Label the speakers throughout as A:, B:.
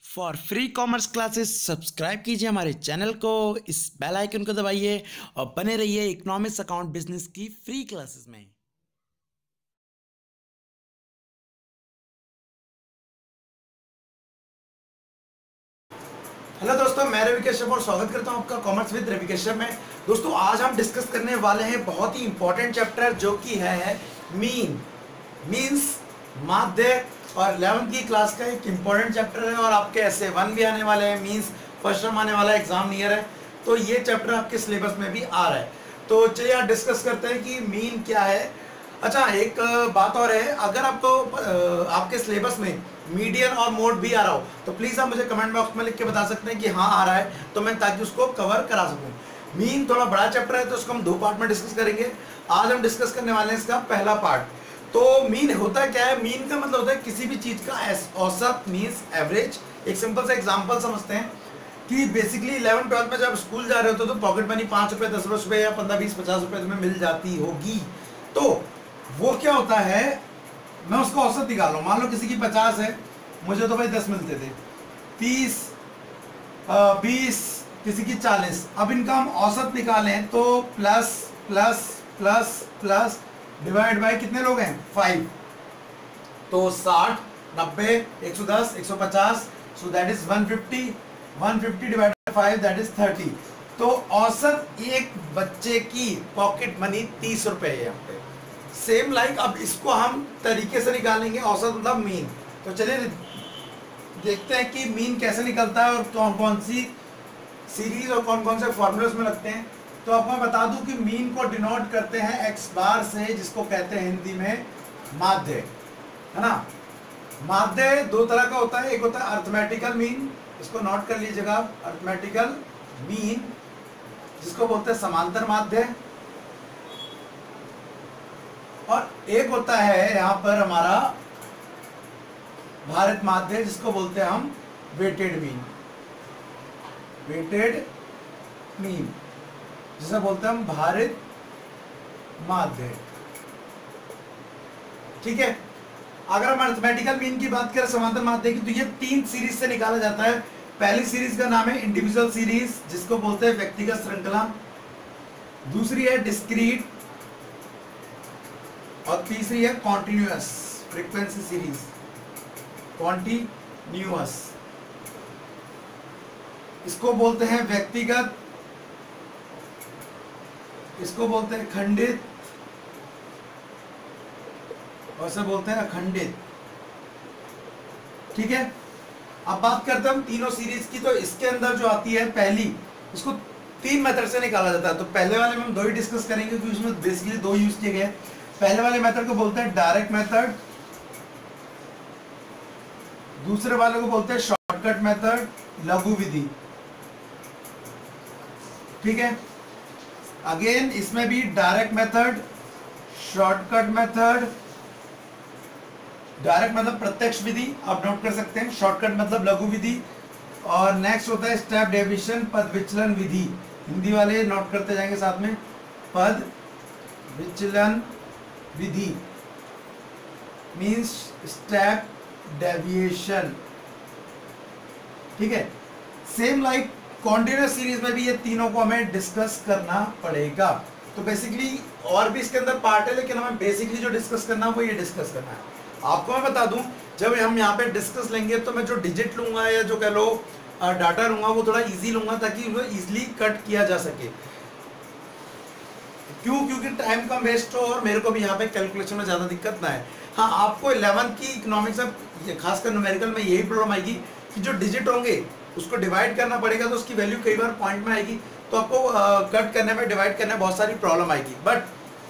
A: For free commerce classes subscribe कीजिए हमारे channel को, इस बेल आइकन को दबाइए और बने रहिए इकोनॉमिक्स अकाउंट बिजनेस की फ्री क्लासेस में। हेलो दोस्तों, मैं रवि कश्यप और स्वागत करता हूं आपका कॉमर्स विद रवि कश्यप में। दोस्तों आज हम डिस्कस करने वाले हैं बहुत ही इंपॉर्टेंट चैप्टर जो कि है मीन्स माध्य और 11th की क्लास का एक इंपॉर्टेंट चैप्टर है और आपके ऐसे 1 भी आने वाले हैं, मीन्स फर्स्ट टर्म आने वाला एग्जाम नियर है, तो ये चैप्टर आपके सिलेबस में भी आ रहा है। तो चलिए आज डिस्कस करते हैं कि मीन क्या है। अच्छा, एक बात और है, अगर आपको आपके सिलेबस में मीडियन और मोड भी आ रहा हो तो प्लीज आप मुझे कमेंट बॉक्स में लिख के बता सकते हैं कि हाँ आ रहा है, तो मैं ताकि उसको कवर करा सकूं। मीन थोड़ा बड़ा चैप्टर है तो उसको हम 2 पार्ट में डिस्कस करेंगे। आज हम डिस्कस करने वाले हैं इसका पहला पार्ट। तो मीन होता क्या है? मीन का मतलब होता है किसी भी चीज का औसत, मीन्स एवरेज। एक सिंपल सा एग्जांपल समझते हैं कि बेसिकली 11th-12th में जब स्कूल जा रहे होते तो पॉकेट मनी 5 रुपए, 10 रुपए या 15, 20, 50 रुपए तुम्हें मिल जाती होगी। तो वो क्या होता है, मैं उसका औसत निकाल लूं। मान लो किसी की 50 है, मुझे तो भाई 10 मिलते थे, 30, 20, किसी की 40। अब इनका हम औसत निकालें तो plus plus plus plus divide by कितने लोग हैं? 5। तो 60, 90, 110, 150, so that is 150। 150 divide by 5 that is 30। तो औसत एक बच्चे की पॉकेट मनी 30 रुपए है यहाँ पे। सेम लाइक अब इसको हम तरीके से निकालेंगे, औसत मतलब मीन। तो चलिए देखते हैं कि मीन कैसे निकलता है और कौन कौन सी सीरीज और कौन कौन से फॉर्मूले उसमें लगते हैं। तो आपको मैं बता दूं कि मीन को डिनोट करते हैं एक्स बार से, जिसको कहते हैं हिंदी में माध्य, है ना। माध्य 2 तरह का होता है, एक होता है अर्थमेटिकल मीन, इसको नोट कर लीजिएगा, अर्थमेटिकल मीन जिसको बोलते हैं समांतर माध्य, और एक होता है यहां पर हमारा भारित माध्य जिसको बोलते हैं हम वेटेड मीन। वेटेड मीन जिसे बोलते हैं हम भारित माध्य, ठीक है। अगर हम अर्थमेटिकल मीन की बात करें समांतर माध्य की, तो ये 3 सीरीज से निकाला जाता है। पहली सीरीज का नाम है इंडिविजुअल सीरीज जिसको बोलते हैं व्यक्तिगत श्रृंखला, दूसरी है डिस्क्रीट, और तीसरी है कॉन्टिन्यूअस फ्रीक्वेंसी सीरीज, कॉन्टिन्यूअस। इसको बोलते हैं व्यक्तिगत, इसको बोलते हैं खंडित, और इसे बोलते हैं अखंडित, ठीक है। अब बात करते हैं हम तीनों सीरीज की। तो इसके अंदर जो आती है पहली, इसको 3 मेथड से निकाला जाता है। तो पहले वाले में हम 2 ही डिस्कस करेंगे क्योंकि उसमें बेसिकली 2 यूज किए गए। पहले वाले मेथड को बोलते हैं डायरेक्ट मेथड, दूसरे वाले को बोलते हैं शॉर्टकट मेथड, लघु विधि, ठीक है। अगेन इसमें भी direct method, shortcut method, direct मतलब प्रत्यक्ष विधि आप नोट कर सकते हैं, शॉर्टकट मतलब लघु विधि, और नेक्स्ट होता है स्टेप डेविएशन, पद विचलन विधि। हिंदी वाले नोट करते जाएंगे साथ में, पद विचलन विधि मीन्स स्टेप डेविएशन, ठीक है। सेम लाइक कॉन्टिन्यूअस सीरीज में भी ये तीनों को हमें डिस्कस करना पड़ेगा। तो बेसिकली और भी इसके अंदर पार्ट है, लेकिन हमें बेसिकली जो डिस्कस करना है वो ये डिस्कस करना है। आपको मैं बता दूं, जब हम यहाँ पे डिस्कस लेंगे तो मैं जो डिजिट लूंगा या जो कह लो डाटा लूंगा वो थोड़ा इजी लूंगा ताकि वो इजीली कट किया जा सके। क्यों? क्योंकि टाइम कम वेस्ट हो और मेरे को भी यहाँ पे कैलकुलेशन में ज़्यादा दिक्कत ना है। हाँ, आपको 11th की इकोनॉमिक्स में खासकर न्यूमेरिकल में यही प्रॉब्लम आएगी कि जो डिजिट होंगे उसको डिवाइड करना पड़ेगा, तो उसकी वैल्यू कई बार पॉइंट में आएगी, तो आपको कट करने में, डिवाइड करने में बहुत सारी प्रॉब्लम आएगी। बट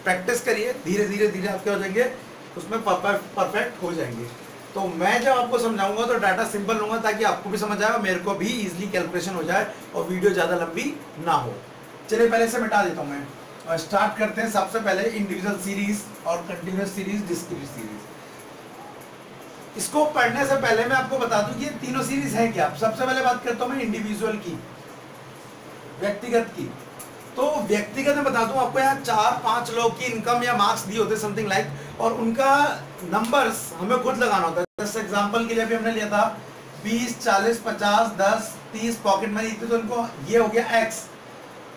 A: प्रैक्टिस करिए, धीरे धीरे धीरे आपके हो जाएंगे, उसमें परफेक्ट हो जाएंगे। तो मैं जब आपको समझाऊंगा तो डाटा सिंपल लूंगा ताकि आपको भी समझ आए और मेरे को भी इजीली कैलकुलेशन हो जाए और वीडियो ज़्यादा लंबी ना हो। चलिए पहले से मिटा देता हूँ मैं और स्टार्ट करते हैं। सबसे पहले इंडिविजुअल सीरीज और कंटिन्यूअस सीरीज, डिस्क्रीट सीरीज। इसको पढ़ने से पहले मैं आपको बता दूं कि ये तीनों सीरीज है क्या। सबसे पहले बात करता हूं मैं इंडिविजुअल की, व्यक्तिगत की। तो व्यक्तिगत में बता दूं आपको, यहाँ 4-5 लोग की इनकम या मार्क्स दिए होते समथिंग लाइक, और उनका नंबर्स हमें खुद लगाना होता है। जैसे एग्जांपल के लिए अभी हमने लिया था 20, 40, 50, 10, 30 पॉकेट मनी थी, तो उनको ये हो गया x।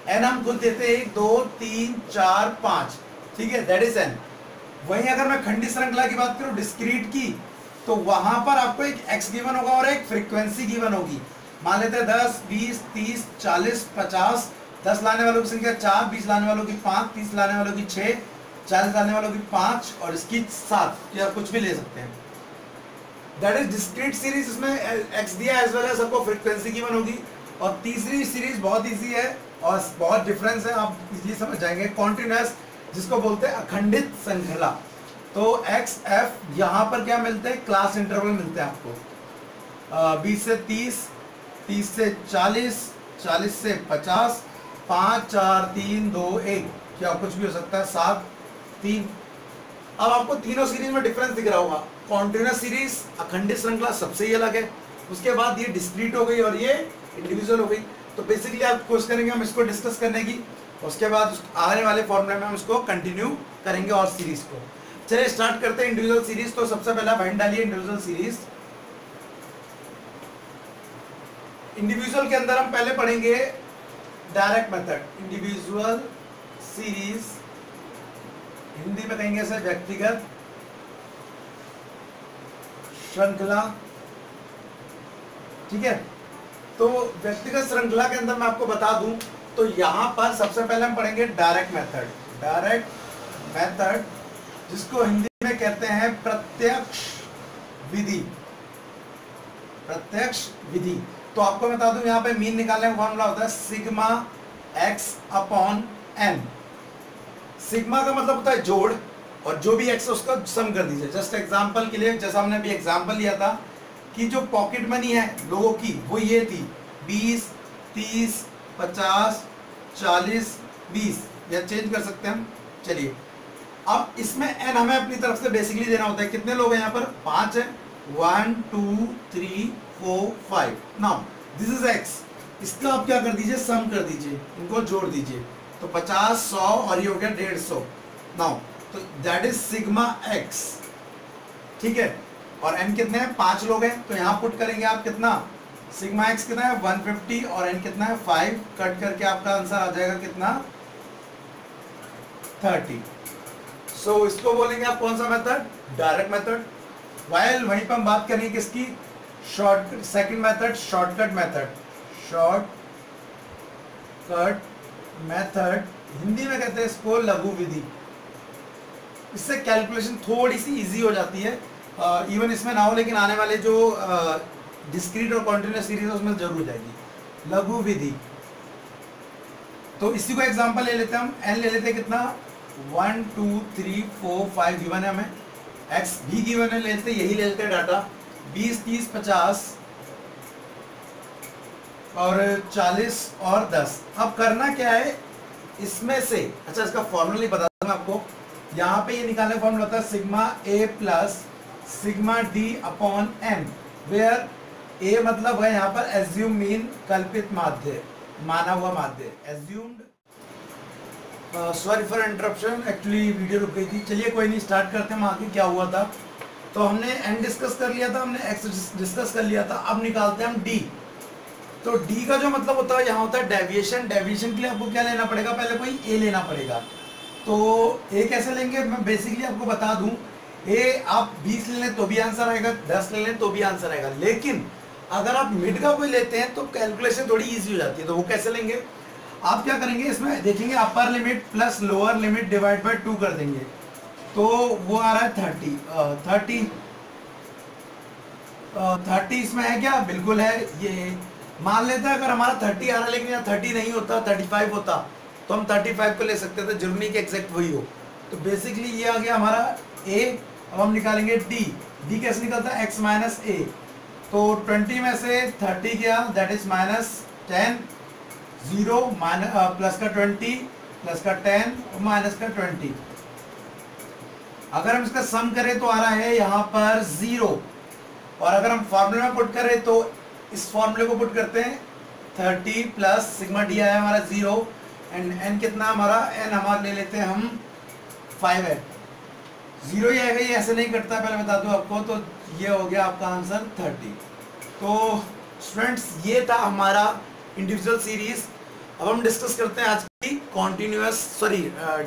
A: n हम खुद देते हैं 1, 2, 3, 4, 5, ठीक है, दैट इज n। वहीं अगर मैं खंडित श्रृंखला की बात करूं, डिस्क्रीट की, तो वहां पर आपको एक x गिवन होगा और एक फ्रीक्वेंसी गिवन होगी। मान लेते हैं 10, 20, 30, 40, 50, 10 लाने वालों की संख्या 4, 20 लाने वालों की 5, 30 लाने वालों की 6, 40 लाने वालों की 5 और इसकी 7, या कुछ भी ले सकते हैं। दैट इज डिस्क्रीट सीरीज, इसमें x दिया एज वेल एज सबको फ्रीक्वेंसी गिवन होगी। और तीसरी सीरीज बहुत इजी है और बहुत डिफरेंस है, आप इजीली समझ जाएंगे। कॉन्टिन्यूअस, जिसको बोलते हैं अखंडित श्रृंखला। तो x f यहाँ पर क्या मिलते हैं, क्लास इंटरवल मिलते हैं आपको। 20 से 30, 30 से 40, 40 से 50, 5, 4, 3, 2, 1, क्या कुछ भी हो सकता है, 7, 3। अब आपको तीनों सीरीज में डिफरेंस दिख रहा होगा। कॉन्टिन्यूअस सीरीज, अखंडित श्रृंखला सबसे ही अलग है। उसके बाद ये डिस्क्रीट हो गई और ये इंडिविजुअल हो गई। तो बेसिकली आप कोशिश करेंगे हम इसको डिस्कस करने की, उसके बाद आने वाले फॉर्मूले में हम इसको कंटिन्यू करेंगे और सीरीज को। चलिए स्टार्ट करते हैं इंडिविजुअल सीरीज। तो सबसे पहला फाइंड डालिए इंडिविजुअल सीरीज। इंडिविजुअल के अंदर हम पहले पढ़ेंगे direct method. Individual series, Hindi में कहेंगे इसे व्यक्तिगत श्रृंखला, ठीक है। तो व्यक्तिगत श्रृंखला के अंदर मैं आपको बता दूं, तो यहां पर सबसे पहले हम पढ़ेंगे डायरेक्ट मेथड। डायरेक्ट मेथड, जिसको हिंदी में कहते हैं प्रत्यक्ष विधि। प्रत्यक्ष विधि। तो आपको बता दूं, यहाँ पे मीन निकालने का फॉर्मूला होता है sigma x upon n। Sigma का मतलब होता है जोड़, और जो भी x है उसका सम कर दीजिए। जस्ट एग्जांपल के लिए, जैसा हमने अभी एग्जांपल लिया था कि जो पॉकेट मनी है लोगों की वो ये थी 20, 30, 50, 40, 20, या चेंज कर सकते हैं हम। चलिए, अब इसमें n हमें अपनी तरफ से बेसिकली देना होता है। कितने लोग हैं यहाँ पर, 5 है। 1, 2, 3, 4, 5। नाउ दिस इज x, इसका आप क्या कर दीजिए, सम कर दीजिए, इनको जोड़ दीजिए। तो 50, 100 और ये हो गया 150। नाउ तो दैट इज सिग्मा x, ठीक है। और n कितने हैं, 5 लोग हैं, तो यहाँ पुट करेंगे आप कितना, सिग्मा x कितना है 150 और n कितना है 5। कट करके आपका आंसर आ जाएगा कितना, 30। सो इसको बोलेंगे आप कौन सा मेथड, डायरेक्ट मेथड। वाइल वहीं पर हम बात करेंगे किसकी, short, second method shortcut method. Shortcut method, Hindi में कहते हैं इसको लघु विधि। इससे कैलकुलेशन थोड़ी सी इजी हो जाती है, इवन इसमें ना हो, लेकिन आने वाले जो डिस्क्रीट और कॉन्टिन्यूअस सीरीज है उसमें जरूर जाएगी लघु विधि। तो इसी को एग्जांपल ले लेते हैं हम। n ले लेते हैं कितना, 1, 2, 3, 4, 5 गिवन है हमें, x भी गिवन है, लेते यही ले लेते हैं डाटा। 20, 30, 50 और 40 और 10। अब करना क्या है इसमें से, अच्छा इसका फॉर्मूला बता दूं आपको। यहाँ पे ये निकालने का फॉर्मूला होता है sigma a plus sigma d upon n, where a मतलब है यहाँ पर एज्यूम मीन, कल्पित माध्य, माना हुआ माध्य, assumed. Sorry for interruption, actually video रुक गई थी। चलिए कोई नहीं, स्टार्ट करते हैं हम आगे क्या हुआ था। तो हमने n डिस्कस कर लिया था, हमने x डिस्कस कर लिया था। अब निकालते हैं हम d। तो d का जो मतलब होता है यहाँ होता है डेविएशन। डेविएशन के लिए आपको क्या लेना पड़ेगा, पहले कोई a लेना पड़ेगा। तो a कैसे लेंगे, मैं बेसिकली आपको बता दूं, a आप 20 ले लें तो भी आंसर आएगा, 10 ले लें तो भी आंसर आएगा। लेकिन अगर आप मिड का कोई लेते हैं तो कैलकुलेशन थोड़ी इजी हो जाती है। तो वो कैसे लेंगे, आप क्या करेंगे, इसमें देखेंगे upper limit plus lower limit divide by 2 कर देंगे, तो वो आ रहा है 30 इसमें है क्या, बिल्कुल है। ये मान लेते हैं अगर हमारा 30 आ रहा है लेकिन यहाँ 30 नहीं होता, 35 होता, तो हम 35 को ले सकते थे, जरूरी नहीं कि एग्जैक्ट वही हो। तो बेसिकली ये आ गया हमारा a। अब हम निकालेंगे d कैसे निकलता है, x माइनस a। तो 20 में से 30 गया, दैट इज -10, 0 प्लस का 20 प्लस का 10 और माइनस का 20। अगर हम इसका सम करें तो आ रहा है यहाँ पर 0, और अगर हम फॉर्मूले में पुट करें तो इस फॉर्मूले को पुट करते हैं 30 प्लस सिग्मा डी आया हमारा 0 एंड n कितना हमारा, n हमारा ले लेते हैं हम 5 है, 0 ही आएगा, ये ऐसे नहीं कटता, पहले बता दूं आपको। तो ये हो गया आपका आंसर 30। तो स्टूडेंट्स ये था हमारा इंडिविजुअल सीरीज। अब हम डिस्कस करते हैं आज की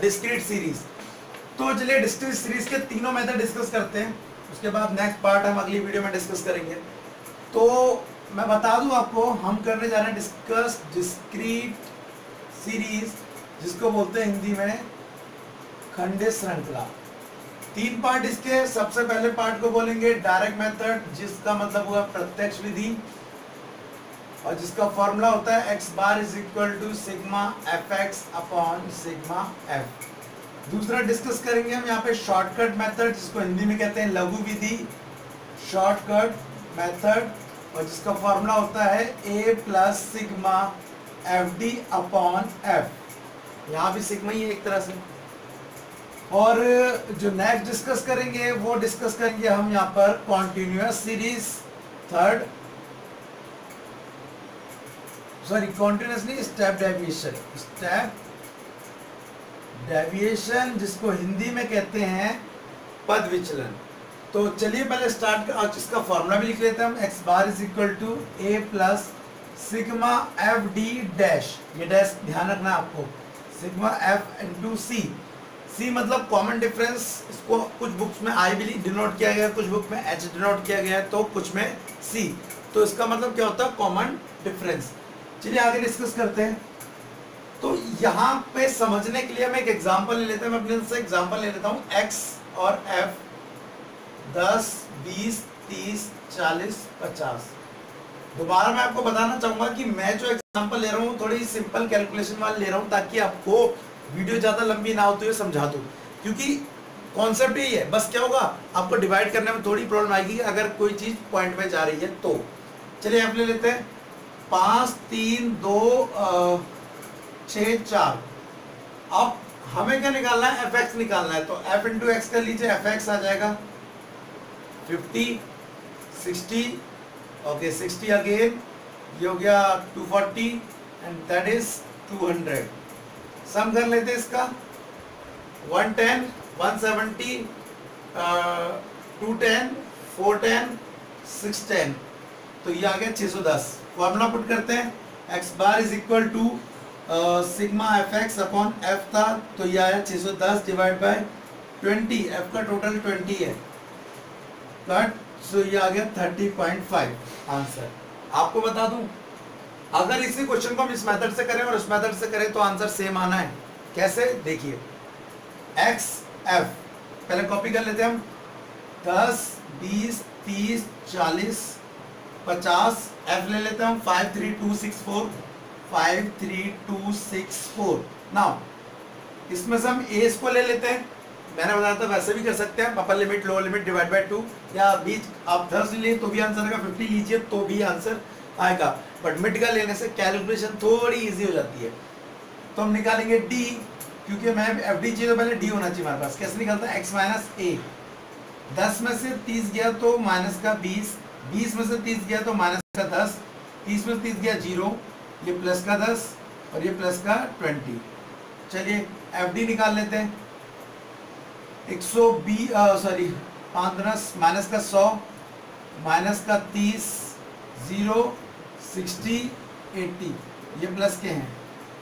A: डिस्क्रीट सीरीज। तो चलिए डिस्क्रीट सीरीज के तीनों मेथड डिस्कस करते हैं, उसके बाद नेक्स्ट पार्ट हम अगली वीडियो में डिस्कस करेंगे। तो मैं बता दूं आपको, हम करने जा रहे हैं डिस्कस डिस्क्रीट सीरीज, जिसको बोलते हैं हिंदी में खंडे श्रृंखला। 3 पार्ट इसके। सबसे पहले पार्ट को बोलेंगे डायरेक्ट मेथड, जिसका मतलब हुआ प्रत्यक्ष विधि, और जिसका फॉर्मूला होता है x bar is equal to sigma F X upon sigma F. दूसरा डिस्कस करेंगे हम यहाँ पे शॉर्टकट मेथड, जिसको हिंदी में कहते हैं लघु विधि, शॉर्टकट मेथड, और जिसका फॉर्मूला होता है a plus sigma F D upon F. यहाँ भी सिग्मा ही है एक तरह से। और जो नेक्स्ट डिस्कस करेंगे वो डिस्कस करेंगे हम यहाँ पर कॉन्टिन्यूअस सीरीज, कॉन्टिन्यूअस नहीं, स्टेप डेविएशन, जिसको हिंदी में कहते हैं पद विचलन। तो चलिए पहले स्टार्ट कर, इसका फॉर्मूला भी लिख लेते हैं हम। x bar is equal to a plus sigma F D dash, ये डैश ध्यान रखना आपको, sigma F into C. C मतलब कॉमन डिफरेंस, इसको कुछ बुक्स में आई भी डिनोट किया गया है, कुछ बुक में एच डिनोट किया गया है, तो कुछ में सी। तो इसका मतलब क्या होता है, कॉमन डिफरेंस। चलिए आगे डिस्कस करते हैं। तो यहाँ पे समझने के लिए हम एक एग्जांपल ले लेते हैं। मैं अपने से एग्जांपल ले लेता हूँ, x और f 10, 20, 30, 40, 50। दोबारा मैं आपको बताना चाहूंगा कि मैं जो एग्जांपल ले रहा हूँ थोड़ी सिंपल कैलकुलेशन वाली ले रहा हूँ, ताकि आपको वीडियो ज़्यादा लंबी ना हो तो ये समझा दूँ, क्योंकि कॉन्सेप्ट यही है। बस क्या होगा, आपको डिवाइड करने में थोड़ी प्रॉब्लम आएगी अगर कोई चीज़ पॉइंट में जा रही है तो। चलिए आप ले लेते हैं 5, 3, 2, 6, 4। अब हमें क्या निकालना है, एफ एक्स निकालना है। तो एफ इंटू एक्स कर लीजिए, एफ एक्स आ जाएगा 50, 60, ओके 60 अगेन, ये हो गया 240 एंड दैट इज 200। सम कर लेते हैं इसका, 110, 170, 210, 410, 610, तो ये आ गया 610। फॉर्मूला पुट करते हैं, x bar is equal to sigma F X upon F था, तो ये आया 610 डिवाइड बाय 20, एफ का टोटल 20 है, कट, सो ये आ गया 30.5 आंसर। आपको बता दूं, अगर इसी क्वेश्चन को हम इस मेथड से करें और उस मेथड से करें तो आंसर सेम आना है। कैसे, देखिए x f, पहले कॉपी कर लेते हैं हम, 10, 20, 30, 40, 50, f ले लेते हैं हम 53264, 53264। नाउ इसमें से हम a को ले लेते हैं, मैंने बताया था वैसे भी कर सकते हैं, upper limit lower limit divide by 2, या बीच आप 10 ले तो भी आंसर आएगा, 50 लीजिए तो भी आंसर आएगा, बट मिड का लेने से कैलकुलेशन थोड़ी इजी हो जाती है। तो हम निकालेंगे d, क्योंकि मैं एफ डी चाहिए तो पहले d होना चाहिए हमारे पास। कैसे निकलता है, x माइनस a, 10 में से 30 गया तो माइनस का 20, 20 में से 30 गया तो माइनस का 10, 30 में से 30 गया 0, ये प्लस का 10 और ये प्लस का 20। चलिए एफ डी निकाल लेते हैं, 5 माइनस का 100, माइनस का 30, 0, 60, 80, ये प्लस के हैं।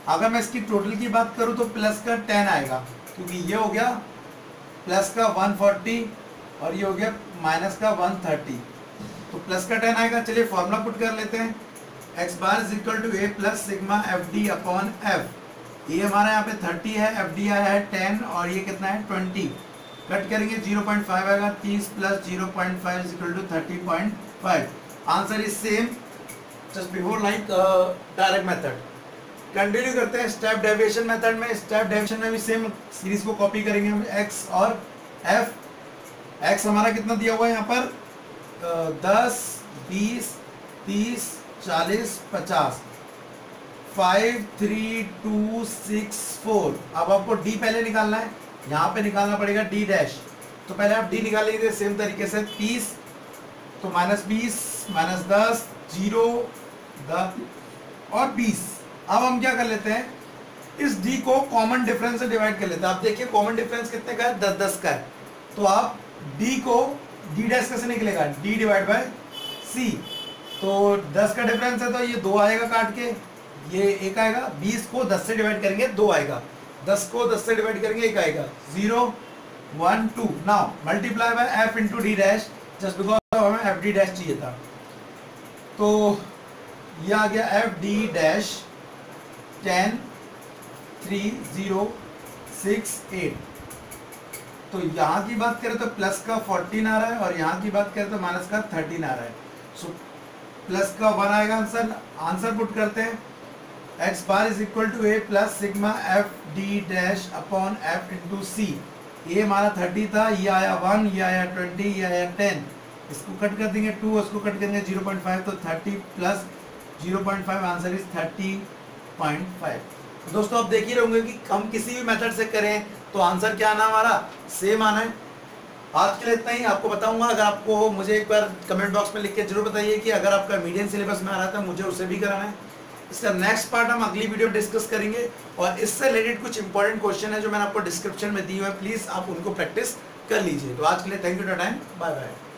A: अगर मैं इसकी टोटल की बात करूं तो प्लस का 10 आएगा, क्योंकि ये हो गया प्लस का 140 और ये हो गया माइनस का 130, तो प्लस का 10 आएगा। चलिए फॉर्मूला पुट कर लेते हैं, x bar is equal to a plus sigma F D upon F. ये हमारा यहाँ पे 30 है, एफ डी आया है 10 और ये कितना है 20, कट करेंगे 0.5 आएगा, 30 plus 0.5 is equal to 30.5। Answer is same just before like direct method. Continue करते हैं स्टेप डेविएशन मेथड में। स्टेप डेविएशन में भी सेम सीरीज को कॉपी करेंगे हम, x और f। x हमारा कितना दिया हुआ है यहाँ पर, 10, 20, 30, 40, 50, 5, 3, 2, 6, 4। अब आपको d पहले निकालना है, यहाँ पे निकालना पड़ेगा d डैश। तो पहले आप d निकाल लीजिए सेम तरीके से, 30 तो माइनस 20, माइनस 10, 0, 10 और 20। अब हम क्या कर लेते हैं, इस d को कॉमन डिफरेंस से डिवाइड कर लेते हैं। आप देखिए कॉमन डिफरेंस कितने का है, 10 10 का है, तो आप d को d डैश कैसे निकलेगा, d डिवाइड बाय c। तो 10 का डिफरेंस है तो ये 2 आएगा काट के, ये 1 आएगा। 20 को 10 से डिवाइड करेंगे 2 आएगा, 10 को 10 से डिवाइड करेंगे 1 आएगा। 0 1 2 now multiply by F into D dash, just because हमें एफ डी डैश चाहिए था। तो ये आ गया एफ डी डैश 10 3 0 6 8। तो यहाँ की बात करें तो प्लस का 14 आ रहा है और यहाँ की बात करें तो माइनस का 13 आ रहा है। सो प्लस का 1 आएगा आंसर। आंसर पुट करते हैं, X bar is equal to A plus sigma F D dash upon F into C. A हमारा 30 था, ये आया 1, ये आया 20, ये आया 10। इसको कट कर देंगे 2, इसको कट करेंगे 0.5, तो 30 प्लस 0.5 आंसर इज 30.5। तो दोस्तों आप देख ही रहे होंगे कि हम किसी भी मेथड से करें तो आंसर क्या आना, हमारा सेम आना है। आज के लिए इतना ही। आपको बताऊंगा, अगर आपको मुझे एक बार कमेंट बॉक्स में लिख के जरूर बताइए कि अगर आपका मीडियम सिलेबस में आ रहा था मुझे उसे भी कराना है। इसका नेक्स्ट पार्ट हम अगली वीडियो डिस्कस करेंगे और इससे रिलेटेड कुछ इंपॉर्टेंट क्वेश्चन है जो मैंने आपको डिस्क्रिप्शन में दी हुए, प्लीज आप उनको प्रैक्टिस कर लीजिए। तो आज के लिए thank you for time, bye bye.